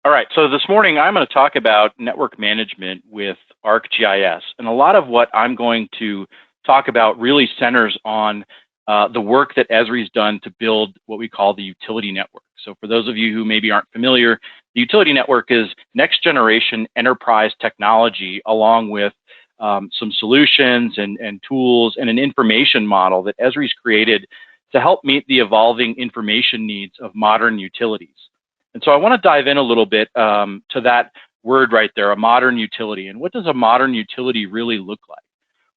All right, so this morning I'm going to talk about network management with ArcGIS. And a lot of what I'm going to talk about really centers on the work that Esri's done to build what we call the utility network. So for those of you who maybe aren't familiar, the utility network is next generation enterprise technology along with some solutions and tools and an information model that Esri's created to help meet the evolving information needs of modern utilities. And so I want to dive in a little bit to that word right there, a modern utility. And what does a modern utility really look like?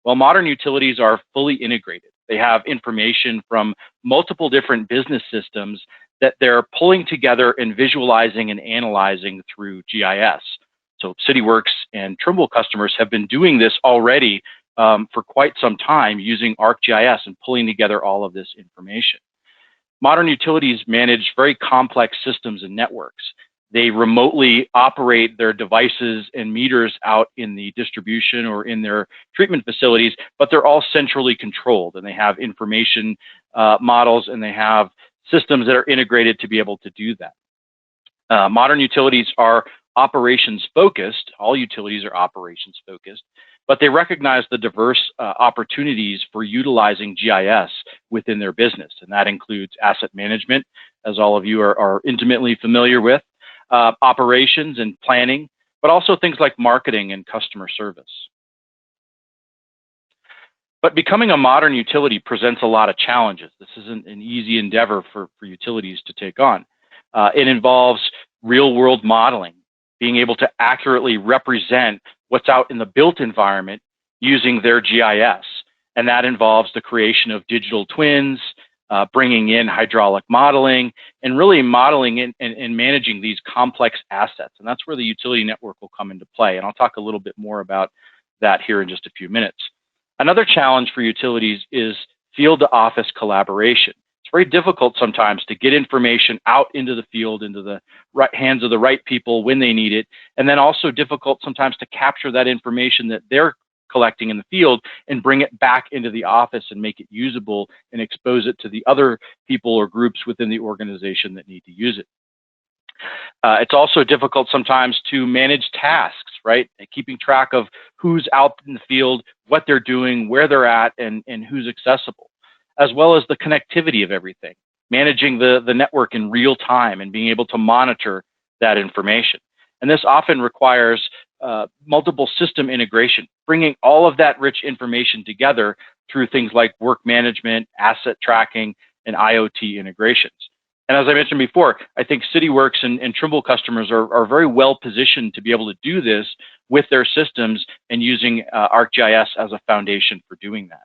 Well, modern utilities are fully integrated. They have information from multiple different business systems that they're pulling together and visualizing and analyzing through GIS. So CityWorks and Trimble customers have been doing this already for quite some time using ArcGIS and pulling together all of this information. Modern utilities manage very complex systems and networks. They remotely operate their devices and meters out in the distribution or in their treatment facilities, but they're all centrally controlled, and they have information models, and they have systems that are integrated to be able to do that. Modern utilities are operations focused. All utilities are operations focused, but they recognize the diverse opportunities for utilizing GIS within their business. And that includes asset management, as all of you are intimately familiar with, operations and planning, but also things like marketing and customer service. But becoming a modern utility presents a lot of challenges. This isn't an easy endeavor for utilities to take on. It involves real-world modeling, being able to accurately represent what's out in the built environment using their GIS. And that involves the creation of digital twins, bringing in hydraulic modeling, and really modeling and managing these complex assets. And that's where the utility network will come into play. And I'll talk a little bit more about that here in just a few minutes. Another challenge for utilities is field to office collaboration. It's very difficult sometimes to get information out into the field, into the hands of the right people when they need it, and then also difficult sometimes to capture that information that they're collecting in the field and bring it back into the office and make it usable and expose it to the other people or groups within the organization that need to use it. It's also difficult sometimes to manage tasks, right? Keeping track of who's out in the field, what they're doing, where they're at, and who's accessible, as well as the connectivity of everything, managing the network in real time and being able to monitor that information. And this often requires multiple system integration, bringing all of that rich information together through things like work management, asset tracking, and IoT integrations. And as I mentioned before, I think CityWorks and Trimble customers are very well positioned to be able to do this with their systems and using ArcGIS as a foundation for doing that.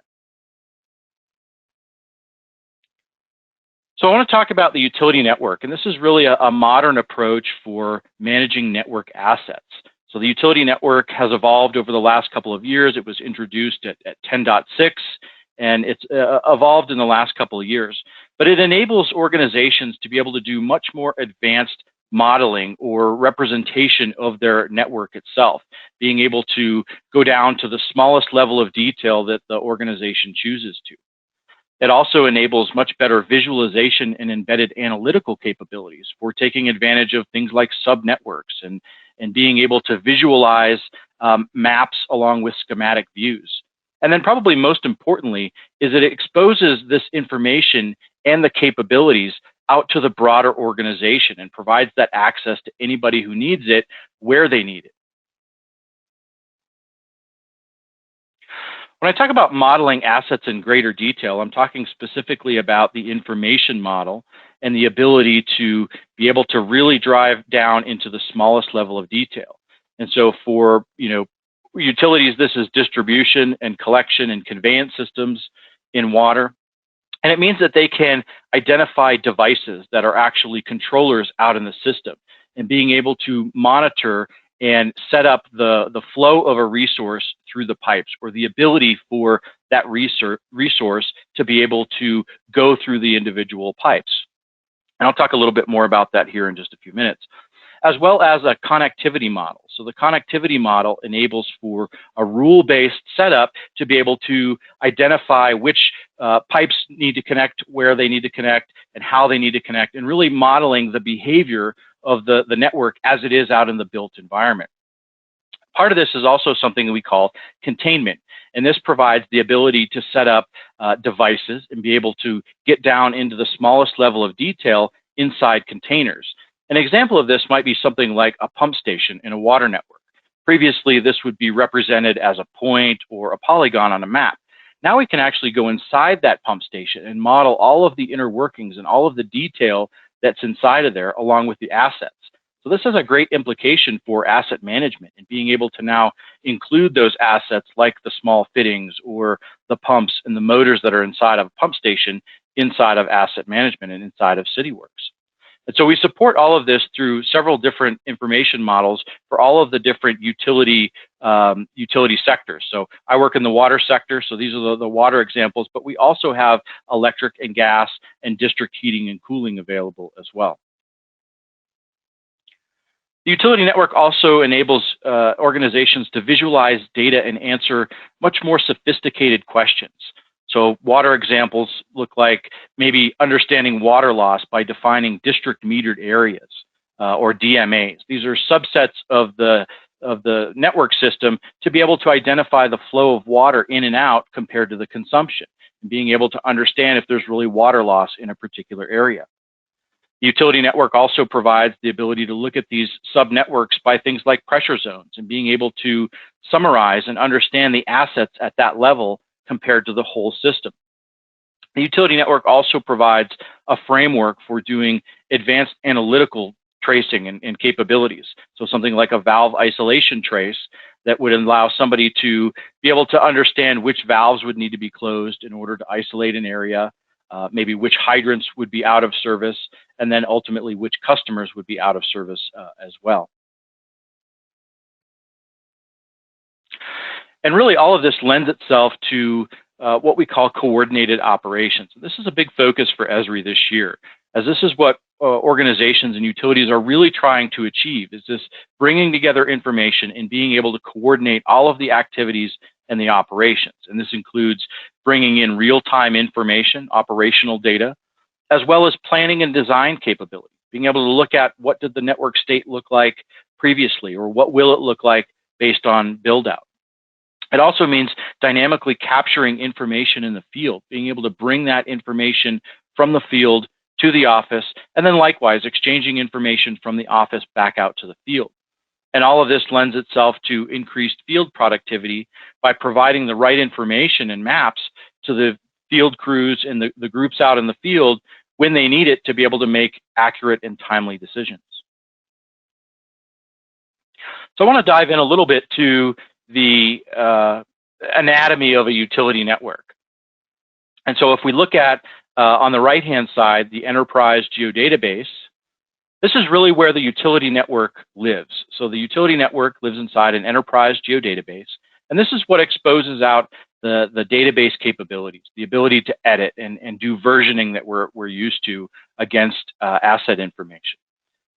So I want to talk about the utility network, and this is really a modern approach for managing network assets. So the utility network has evolved over the last couple of years. It was introduced at 10.6, and it's evolved in the last couple of years. But it enables organizations to be able to do much more advanced modeling or representation of their network itself, being able to go down to the smallest level of detail that the organization chooses to. It also enables much better visualization and embedded analytical capabilities for taking advantage of things like subnetworks and being able to visualize maps along with schematic views. And then probably most importantly is that it exposes this information and the capabilities out to the broader organization and provides that access to anybody who needs it where they need it. When I talk about modeling assets in greater detail, I'm talking specifically about the information model and the ability to be able to really drive down into the smallest level of detail. And so for utilities, this is distribution and collection and conveyance systems in water. And it means that they can identify devices that are actually controllers out in the system and being able to monitor and set up the flow of a resource through the pipes, or the ability for that resource to be able to go through the individual pipes. And I'll talk a little bit more about that here in just a few minutes. as well as a connectivity model. So the connectivity model enables for a rule-based setup to be able to identify which pipes need to connect, where they need to connect, and how they need to connect, and really modeling the behavior of the network as it is out in the built environment. Part of this is also something that we call containment, and this provides the ability to set up devices and be able to get down into the smallest level of detail inside containers. An example of this might be something like a pump station in a water network. Previously, this would be represented as a point or a polygon on a map. Now we can actually go inside that pump station and model all of the inner workings and all of the detail that's inside of there, along with the assets. So this has a great implication for asset management and being able to now include those assets like the small fittings or the pumps and the motors that are inside of a pump station inside of asset management and inside of CityWorks. And so we support all of this through several different information models for all of the different utility sectors. So I work in the water sector, so these are the water examples, but we also have electric and gas and district heating and cooling available as well. The utility network also enables organizations to visualize data and answer much more sophisticated questions. So water examples look like maybe understanding water loss by defining district metered areas or DMAs. These are subsets of the network system to be able to identify the flow of water in and out compared to the consumption, and being able to understand if there's really water loss in a particular area. The utility network also provides the ability to look at these sub-networks by things like pressure zones and being able to summarize and understand the assets at that level compared to the whole system. The utility network also provides a framework for doing advanced analytical tracing and capabilities. So something like a valve isolation trace that would allow somebody to be able to understand which valves would need to be closed in order to isolate an area, maybe which hydrants would be out of service, and then ultimately which customers would be out of service as well. And really all of this lends itself to what we call coordinated operations. This is a big focus for Esri this year, as this is what organizations and utilities are really trying to achieve, is this bringing together information and being able to coordinate all of the activities and the operations. And this includes bringing in real-time information, operational data, as well as planning and design capability, being able to look at what did the network state look like previously, or what will it look like based on build-out. It also means dynamically capturing information in the field, being able to bring that information from the field to the office, and then likewise exchanging information from the office back out to the field. And all of this lends itself to increased field productivity by providing the right information and maps to the field crews and the groups out in the field when they need it to be able to make accurate and timely decisions. So I want to dive in a little bit to the anatomy of a utility network. And so if we look at, on the right-hand side, the enterprise geodatabase, this is really where the utility network lives. So the utility network lives inside an enterprise geodatabase, and this is what exposes out the database capabilities, the ability to edit and do versioning that we're used to against asset information.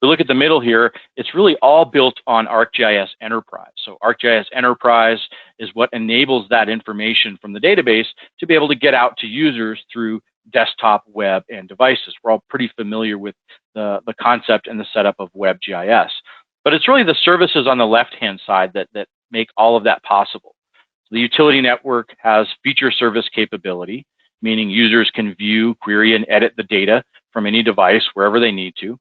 If we look at the middle here, it's really all built on ArcGIS Enterprise. So ArcGIS Enterprise is what enables that information from the database to be able to get out to users through desktop, web, and devices. We're all pretty familiar with the concept and the setup of WebGIS. But it's really the services on the left-hand side that make all of that possible. So the utility network has feature service capability, meaning users can view, query, and edit the data from any device wherever they need to.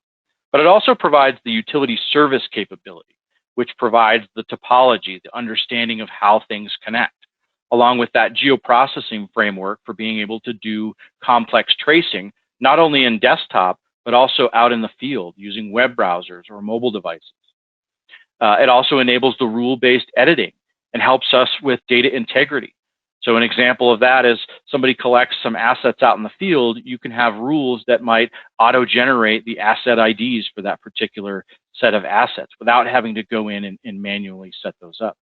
But it also provides the utility service capability, which provides the topology, the understanding of how things connect, along with that geoprocessing framework for being able to do complex tracing, not only in desktop, but also out in the field using web browsers or mobile devices. It also enables the rule-based editing and helps us with data integrity. So an example of that is somebody collects some assets out in the field, you can have rules that might auto-generate the asset IDs for that particular set of assets without having to go in and manually set those up.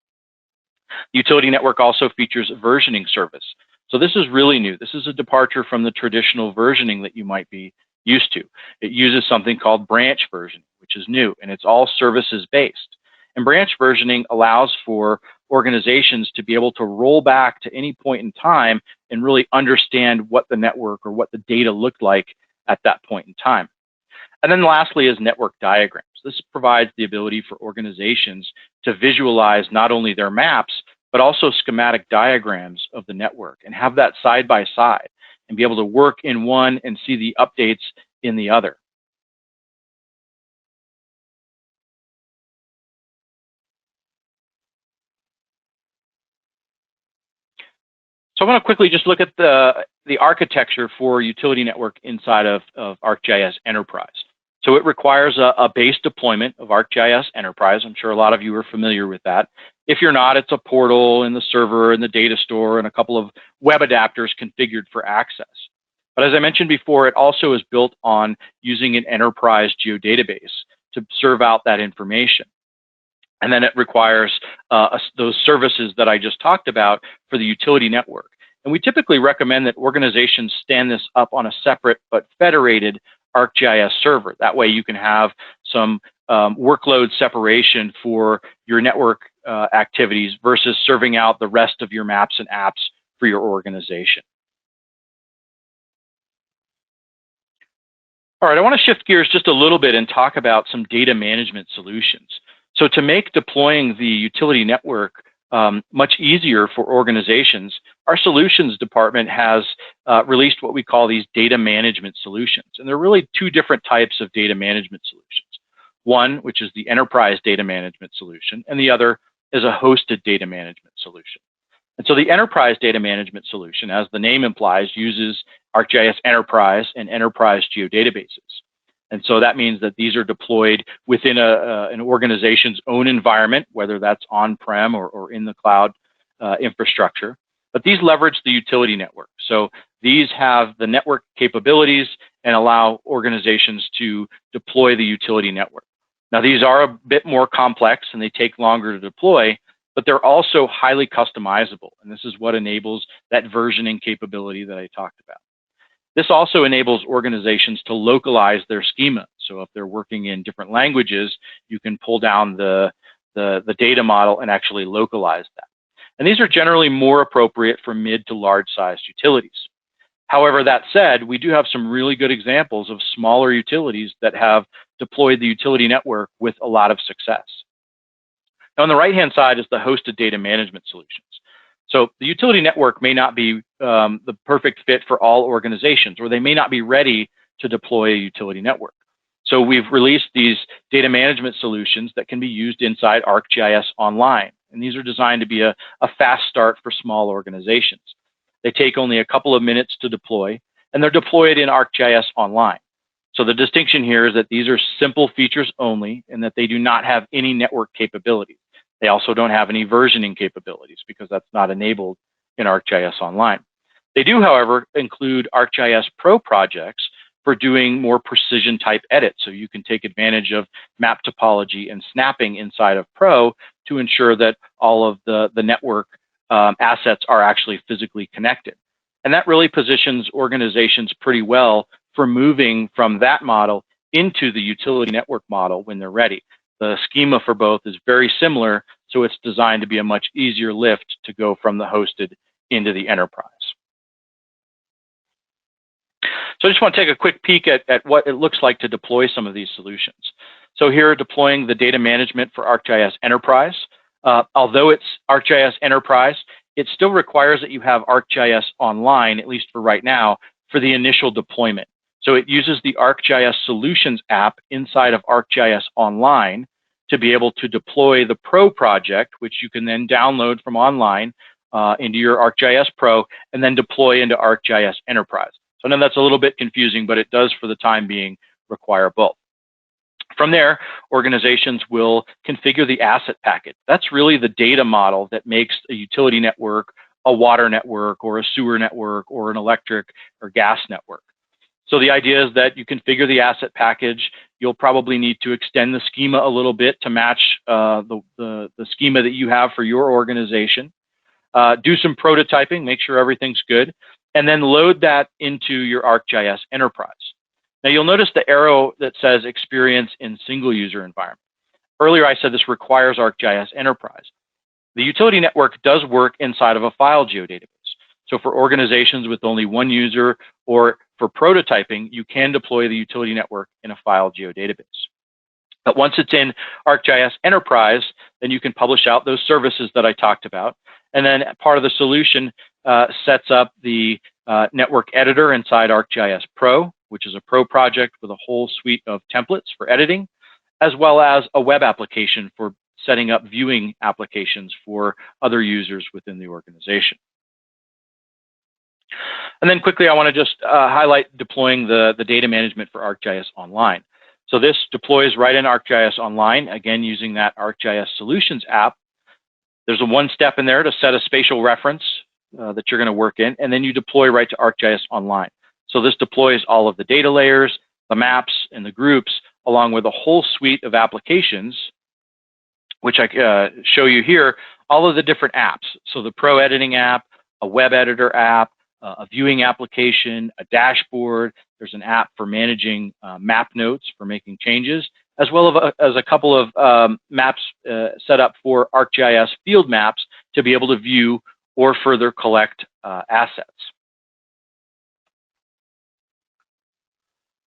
The utility network also features a versioning service. So this is really new. This is a departure from the traditional versioning that you might be used to. It uses something called branch versioning, which which is new, and it's all services based. And branch versioning allows for organizations to be able to roll back to any point in time and really understand what the network or what the data looked like at that point in time. And then lastly is network diagrams. This provides the ability for organizations to visualize not only their maps, but also schematic diagrams of the network and have that side by side and be able to work in one and see the updates in the other. So I want to quickly just look at the architecture for utility network inside of ArcGIS Enterprise. So it requires a base deployment of ArcGIS Enterprise. I'm sure a lot of you are familiar with that. If you're not, it's a portal and the server and the data store and a couple of web adapters configured for access. But as I mentioned before, it also is built on using an enterprise geodatabase to serve out that information. And then it requires those services that I just talked about for the utility network. And we typically recommend that organizations stand this up on a separate but federated ArcGIS server. That way you can have some workload separation for your network activities versus serving out the rest of your maps and apps for your organization. All right, I want to shift gears just a little bit and talk about some data management solutions. So to make deploying the utility network much easier for organizations, our solutions department has released what we call these data management solutions. And there are really two different types of data management solutions. One, which is the enterprise data management solution, and the other is a hosted data management solution. And so the enterprise data management solution, as the name implies, uses ArcGIS Enterprise and enterprise geodatabases. And so that means that these are deployed within an organization's own environment, whether that's on-prem or in the cloud infrastructure. But these leverage the utility network. So these have the network capabilities and allow organizations to deploy the utility network. Now, these are a bit more complex and they take longer to deploy, but they're also highly customizable. And this is what enables that versioning capability that I talked about. This also enables organizations to localize their schema. So if they're working in different languages, you can pull down the data model and actually localize that. And these are generally more appropriate for mid to large sized utilities. However, that said, we do have some really good examples of smaller utilities that have deployed the utility network with a lot of success. Now, on the right-hand side is the hosted data management solutions. So the utility network may not be the perfect fit for all organizations, or they may not be ready to deploy a utility network. So we've released these data management solutions that can be used inside ArcGIS Online. And these are designed to be a fast start for small organizations. They take only a couple of minutes to deploy, and they're deployed in ArcGIS Online. So the distinction here is that these are simple features only and that they do not have any network capabilities. They also don't have any versioning capabilities because that's not enabled in ArcGIS Online. They do, however, include ArcGIS Pro projects for doing more precision type edits. So you can take advantage of map topology and snapping inside of Pro to ensure that all of the network assets are actually physically connected. And that really positions organizations pretty well for moving from that model into the utility network model when they're ready. The schema for both is very similar, so it's designed to be a much easier lift to go from the hosted into the enterprise. So I just want to take a quick peek at what it looks like to deploy some of these solutions. So here, deploying the data management for ArcGIS Enterprise. Although it's ArcGIS Enterprise, it still requires that you have ArcGIS Online, at least for right now, for the initial deployment. So it uses the ArcGIS Solutions app inside of ArcGIS Online to be able to deploy the Pro project, which you can then download from online into your ArcGIS Pro and then deploy into ArcGIS Enterprise. So I know that's a little bit confusing, but it does for the time being require both. From there, organizations will configure the asset packet. That's really the data model that makes a utility network, a water network, or a sewer network, or an electric or gas network. So the idea is that you configure the asset package. You'll probably need to extend the schema a little bit to match the schema that you have for your organization. Do some prototyping, make sure everything's good, and then load that into your ArcGIS Enterprise. Now you'll notice the arrow that says experience in single user environment. Earlier I said this requires ArcGIS Enterprise. The utility network does work inside of a file geodatabase. So for organizations with only one user or for prototyping, you can deploy the utility network in a file geodatabase. But once it's in ArcGIS Enterprise, then you can publish out those services that I talked about. And then part of the solution sets up the network editor inside ArcGIS Pro, which is a pro project with a whole suite of templates for editing, as well as a web application for setting up viewing applications for other users within the organization. And then quickly, I want to just highlight deploying the data management for ArcGIS Online. So this deploys right in ArcGIS Online, again, using that ArcGIS Solutions app. There's a one step in there to set a spatial reference that you're going to work in, and then you deploy right to ArcGIS Online. So this deploys all of the data layers, the maps, and the groups, along with a whole suite of applications, which I show you here, all of the different apps. So the Pro Editing app, a web editor app, a viewing application, a dashboard. There's an app for managing map notes for making changes, as well as a couple of maps set up for ArcGIS field maps to be able to view or further collect assets.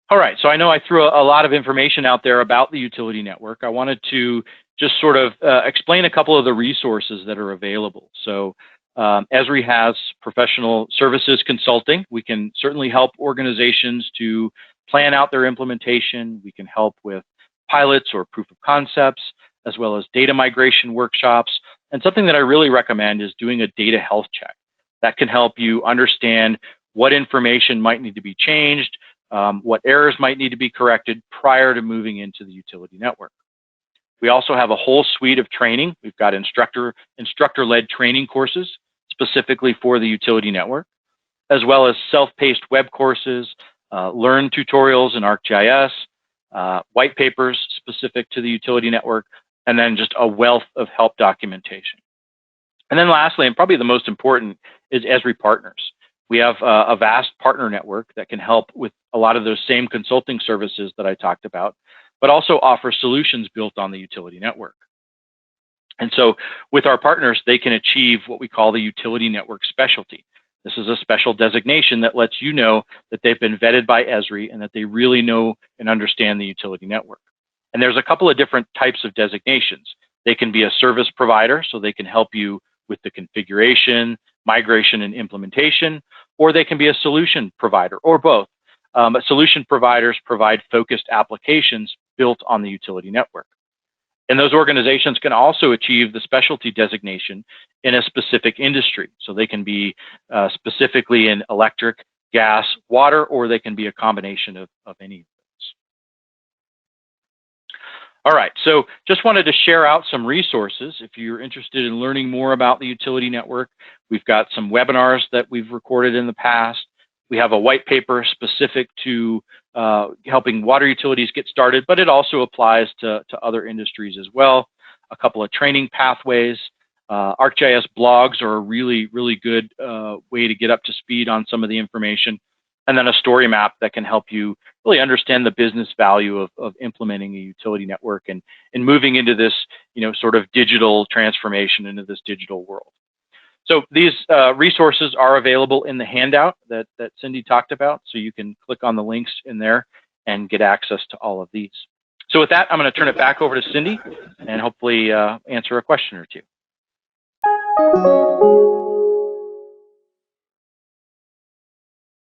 All right, so I know I threw a lot of information out there about the utility network. I wanted to just sort of explain a couple of the resources that are available. So Esri has professional services consulting. We can certainly help organizations to plan out their implementation. We can help with pilots or proof of concepts, as well as data migration workshops. And something that I really recommend is doing a data health check. That can help you understand what information might need to be changed, what errors might need to be corrected prior to moving into the utility network. We also have a whole suite of training. We've got instructor-led training courses specifically for the utility network, as well as self-paced web courses, learn tutorials in ArcGIS, white papers specific to the utility network, and then just a wealth of help documentation. And then lastly, and probably the most important, is Esri Partners. We have a vast partner network that can help with a lot of those same consulting services that I talked about, but also offer solutions built on the utility network. And so with our partners, they can achieve what we call the utility network specialty. This is a special designation that lets you know that they've been vetted by Esri and that they really know and understand the utility network. And there's a couple of different types of designations. They can be a service provider, so they can help you with the configuration, migration, and implementation, or they can be a solution provider, or both. But solution providers provide focused applications built on the utility network. And those organizations can also achieve the specialty designation in a specific industry. So they can be specifically in electric, gas, water, or they can be a combination of any of those. All right, so just wanted to share out some resources. If you're interested in learning more about the utility network, we've got some webinars that we've recorded in the past. We have a white paper specific to helping water utilities get started, but it also applies to other industries as well. A couple of training pathways. ArcGIS blogs are a really, really good way to get up to speed on some of the information. And then a story map that can help you really understand the business value of implementing a utility network and moving into this, sort of digital transformation into this digital world. So these resources are available in the handout that Cindy talked about. So you can click on the links in there and get access to all of these. So with that, I'm going to turn it back over to Cindy and hopefully answer a question or two.